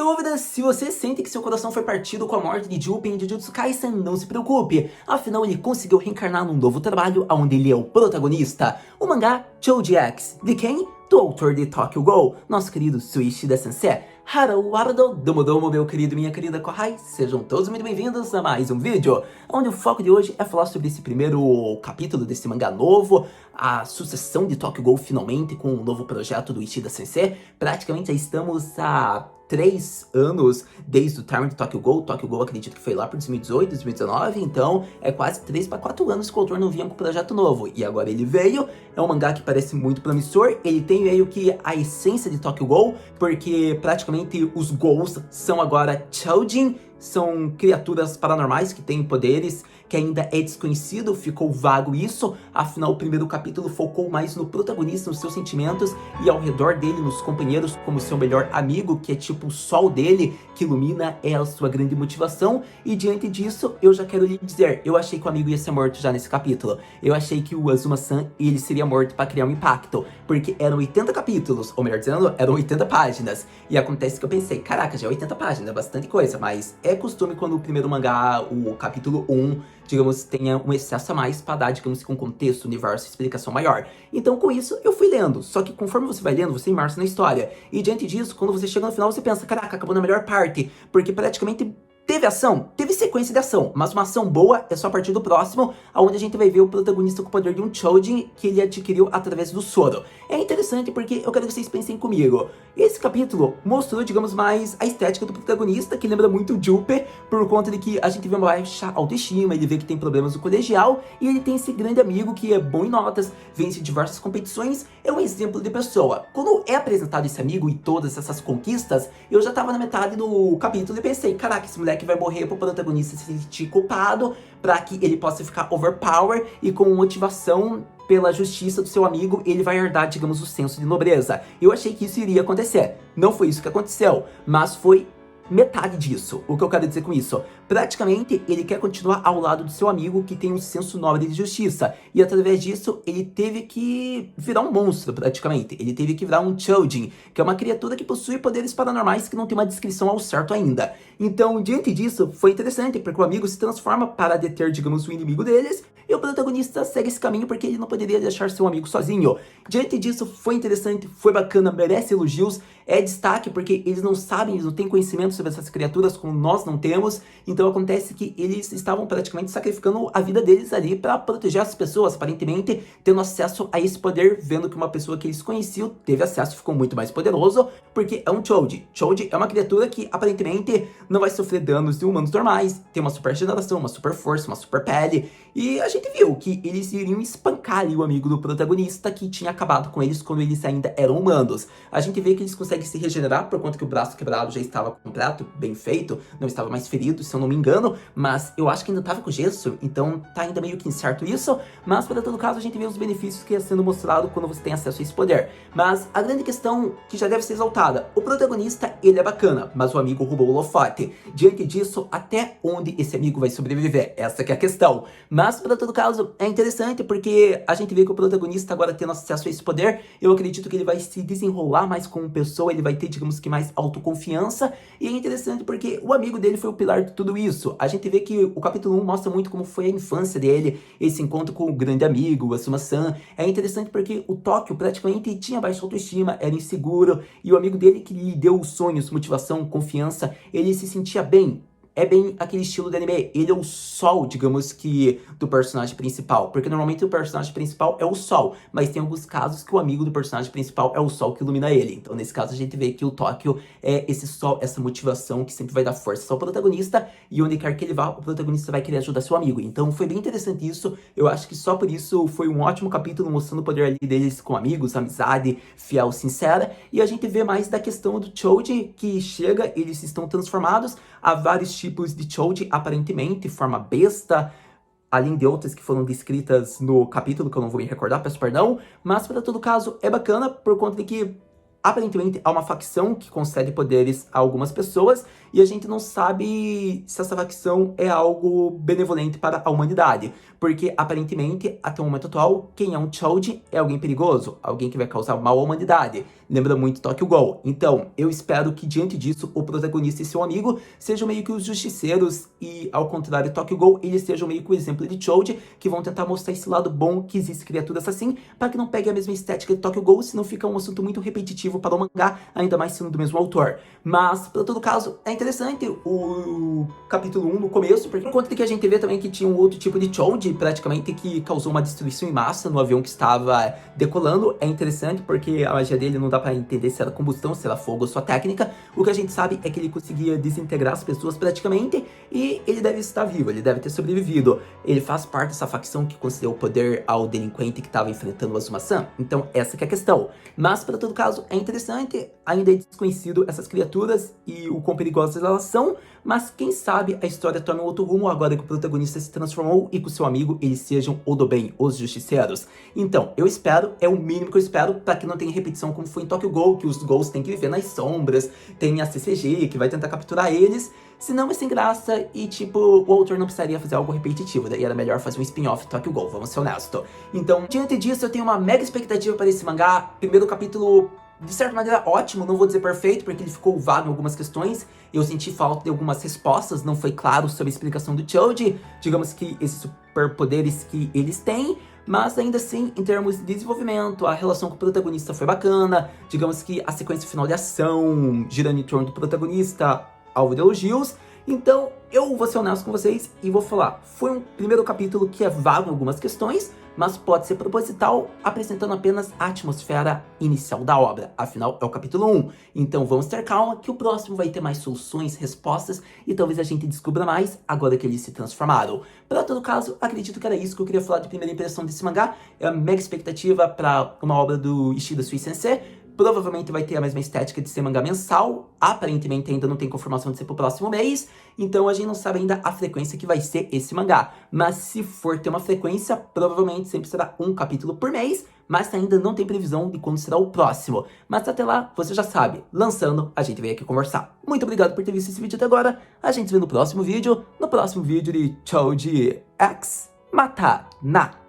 dúvidas? Se você sente que seu coração foi partido com a morte de Junpei em Jujutsu Kaisen, não se preocupe. Afinal, ele conseguiu reencarnar num novo trabalho, onde ele é o protagonista. O mangá Choji X. De quem? Do autor de Tokyo Ghoul, nosso querido Suishida Sensei. Haru Wardo, domo, meu querido e minha querida Kohai, sejam todos muito bem-vindos a mais um vídeo, onde o foco de hoje é falar sobre esse primeiro capítulo desse mangá novo, a sucessão de Tokyo Ghoul finalmente com o novo projeto do Ishida Sensei. Praticamente já estamos há 3 anos desde o término de Tokyo Ghoul. Tokyo Ghoul acredito que foi lá por 2018, 2019, então é quase 3 para 4 anos que o autor não vinha com um projeto novo. E agora ele veio, é um mangá que parece muito promissor, ele tem meio que a essência de Tokyo Ghoul, porque praticamente os Ghouls são agora Chojin, são criaturas paranormais que têm poderes que ainda é desconhecido, ficou vago isso, afinal o primeiro capítulo focou mais no protagonista, nos seus sentimentos e ao redor dele, nos companheiros, como seu melhor amigo, que é tipo o sol dele, que ilumina, é a sua grande motivação. E diante disso, eu já quero lhe dizer, eu achei que o amigo ia ser morto já nesse capítulo, eu achei que o Azuma-san, ele seria morto para criar um impacto, porque eram 80 capítulos, ou melhor dizendo, eram 80 páginas, e acontece que eu pensei, caraca, já é 80 páginas, é bastante coisa, mas é costume quando o primeiro mangá, o capítulo 1, digamos, tenha um excesso a mais para dar, digamos, com contexto, universo, explicação maior. Então, com isso, eu fui lendo. Só que conforme você vai lendo, você imersa na história. E diante disso, quando você chega no final, você pensa, caraca, acabou na melhor parte. Porque praticamente teve ação, teve sequência de ação, mas uma ação boa é só a partir do próximo, onde a gente vai ver o protagonista com o poder de um Chojin que ele adquiriu através do soro. É interessante porque eu quero que vocês pensem comigo. Esse capítulo mostrou, digamos, mais a estética do protagonista, que lembra muito o Junpei, por conta de que a gente vê uma baixa autoestima, ele vê que tem problemas no colegial, e ele tem esse grande amigo que é bom em notas, vence diversas competições, é um exemplo de pessoa. Quando é apresentado esse amigo e todas essas conquistas, eu já tava na metade do capítulo e pensei, caraca, esse moleque vai morrer pro protagonista se sentir culpado, pra que ele possa ficar overpower e com motivação pela justiça do seu amigo, ele vai herdar, digamos, o senso de nobreza. Eu achei que isso iria acontecer. Não foi isso que aconteceu, mas foi metade disso. O que eu quero dizer com isso? Praticamente, ele quer continuar ao lado do seu amigo que tem um senso nobre de justiça. E através disso, ele teve que virar um monstro, praticamente. Ele teve que virar um Chojin, que é uma criatura que possui poderes paranormais que não tem uma descrição ao certo ainda. Então, diante disso, foi interessante, porque o amigo se transforma para deter, digamos, o inimigo deles, e o protagonista segue esse caminho porque ele não poderia deixar seu amigo sozinho. Diante disso, foi interessante, foi bacana, merece elogios, é destaque porque eles não sabem, eles não têm conhecimento sobre essas criaturas como nós não temos, então acontece que eles estavam praticamente sacrificando a vida deles ali para proteger as pessoas, aparentemente tendo acesso a esse poder, vendo que uma pessoa que eles conheciam teve acesso, ficou muito mais poderoso, porque é um Choji. Choji é uma criatura que aparentemente não vai sofrer danos de humanos normais, tem uma super regeneração, uma super força, uma super pele, e a gente viu que eles iriam espancar ali o amigo do protagonista que tinha acabado com eles quando eles ainda eram humanos. A gente vê que eles conseguem se regenerar por conta que o braço quebrado já estava completo, bem feito, não estava mais ferido, se eu não me engano, mas eu acho que ainda estava com gesso, então tá ainda meio que incerto isso, mas para todo caso a gente vê os benefícios que é sendo mostrado quando você tem acesso a esse poder. Mas a grande questão que já deve ser exaltada, o protagonista, ele é bacana, mas o amigo roubou o holofote. Diante disso, até onde esse amigo vai sobreviver? Essa que é a questão. Mas, para todo caso, é interessante porque a gente vê que o protagonista agora tendo acesso a esse poder, eu acredito que ele vai se desenrolar mais como pessoa, ele vai ter, digamos que, mais autoconfiança, e é interessante porque o amigo dele foi o pilar de tudo isso. A gente vê que o capítulo 1 mostra muito como foi a infância dele, esse encontro com o grande amigo, o Asuma-san. É interessante porque o Tóquio praticamente tinha baixa autoestima, era inseguro, e o amigo dele que lhe deu sonhos, motivação, confiança, ele se sentia bem. É bem aquele estilo do anime, ele é o sol, digamos que, do personagem principal, porque normalmente o personagem principal é o sol, mas tem alguns casos que o amigo do personagem principal é o sol que ilumina ele. Então nesse caso a gente vê que o Tóquio é esse sol, essa motivação que sempre vai dar força ao protagonista, e onde quer que ele vá, o protagonista vai querer ajudar seu amigo. Então foi bem interessante isso, eu acho que só por isso foi um ótimo capítulo, mostrando o poder ali deles com amigos, amizade, fiel, sincera, e a gente vê mais da questão do Choji, que chega, eles estão transformados, há vários tipos de Choji, aparentemente, forma besta, além de outras que foram descritas no capítulo, que eu não vou me recordar, peço perdão, mas para todo caso é bacana por conta de que aparentemente há uma facção que concede poderes a algumas pessoas e a gente não sabe se essa facção é algo benevolente para a humanidade. Porque aparentemente, até o momento atual, quem é um Choji é alguém perigoso, alguém que vai causar mal à humanidade. lembra muito Tokyo Ghoul. Então, eu espero que diante disso, o protagonista e seu amigo sejam meio que os justiceiros e, ao contrário, Tokyo Ghoul, eles sejam meio que o exemplo de Choji, que vão tentar mostrar esse lado bom que existe criaturas assim, para que não pegue a mesma estética de Tokyo Ghoul, senão fica um assunto muito repetitivo para o mangá, ainda mais sendo do mesmo autor. Mas, para todo caso, é interessante o capítulo 1 no começo, porque por conta de que a gente vê também que tinha um outro tipo de Choji, praticamente, que causou uma destruição em massa no avião que estava decolando. É interessante porque a magia dele não dá pra entender se era combustão, se era fogo ou sua técnica. O que a gente sabe é que ele conseguia desintegrar as pessoas praticamente, e ele deve estar vivo, ele deve ter sobrevivido. Ele faz parte dessa facção que concedeu o poder ao delinquente que estava enfrentando o Azuma-san. Então essa que é a questão. Mas, para todo caso, é interessante, ainda é desconhecido essas criaturas e o quão perigosas elas são, mas quem sabe a história tome um outro rumo agora que o protagonista se transformou e com seu amigo eles sejam o do bem, os justiceiros. Então, eu espero, é o mínimo que eu espero, para que não tenha repetição como foi em Tokyo Ghoul, que os Ghouls têm que viver nas sombras, tem a CCG que vai tentar capturar eles, senão é sem graça e, tipo, o autor não precisaria fazer algo repetitivo, daí era melhor fazer um spin-off Tokyo Ghoul, vamos ser honestos. Então, diante disso, eu tenho uma mega expectativa para esse mangá. Primeiro capítulo, de certa maneira, ótimo, não vou dizer perfeito, porque ele ficou vago em algumas questões, eu senti falta de algumas respostas, não foi claro sobre a explicação do Choji, digamos que esses superpoderes que eles têm, mas ainda assim, em termos de desenvolvimento, a relação com o protagonista foi bacana, digamos que a sequência final de ação, girando em torno do protagonista, alvo de elogios. Então, eu vou ser honesto com vocês e vou falar, foi um primeiro capítulo que é vago em algumas questões, mas pode ser proposital, apresentando apenas a atmosfera inicial da obra. Afinal, é o capítulo 1. Então vamos ter calma, que o próximo vai ter mais soluções, respostas, e talvez a gente descubra mais agora que eles se transformaram. Para todo caso, acredito que era isso que eu queria falar de primeira impressão desse mangá. É uma mega expectativa para uma obra do Ishida Sui Sensei. Provavelmente vai ter a mesma estética de ser mangá mensal, aparentemente ainda não tem confirmação de ser pro próximo mês, então a gente não sabe ainda a frequência que vai ser esse mangá. Mas se for ter uma frequência, provavelmente sempre será um capítulo por mês, mas ainda não tem previsão de quando será o próximo. Mas até lá, você já sabe, lançando, a gente vem aqui conversar. Muito obrigado por ter visto esse vídeo até agora, a gente se vê no próximo vídeo de Choji X Mata Na.